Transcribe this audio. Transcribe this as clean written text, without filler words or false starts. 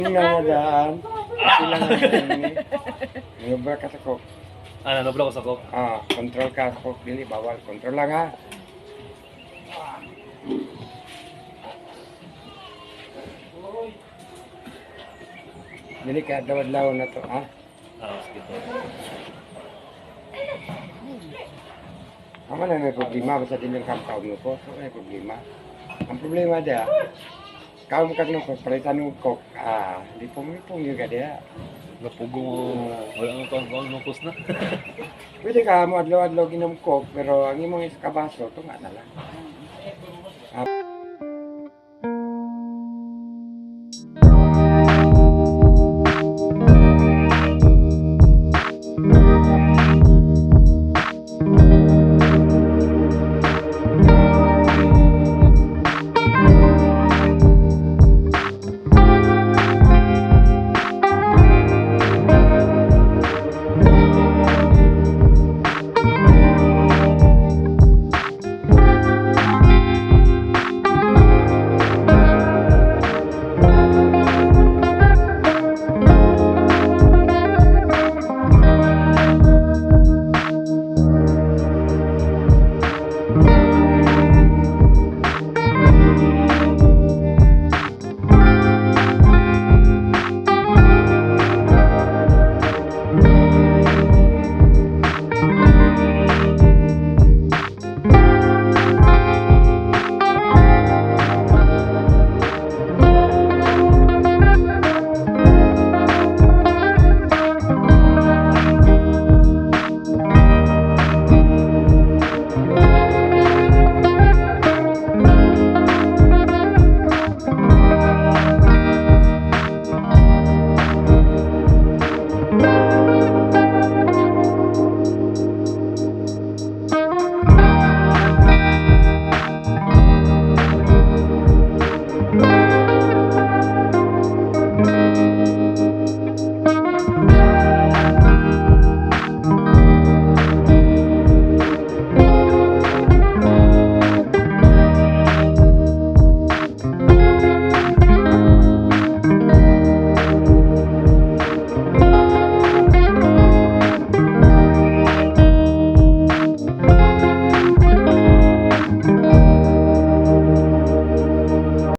Nga daan. Sila nga ini. Ngubra ka sa kok. Nablo ko sa kok. Control ka sa kok. Dili, bawal. Control lang ha. Dili ka dawad-law na to, ha? Sige to. Ama na may problema basta din yung kampaw mo ko. So, may problema. Ang problema dia, kau mo kag nung palitan ng kok. Di pumipong yung dia. Napugo mo. Wala nang kang nukos na. Pwede ka mo adlaw-adlaw ginom kok, pero ang imong iskabaso, to nga na lang.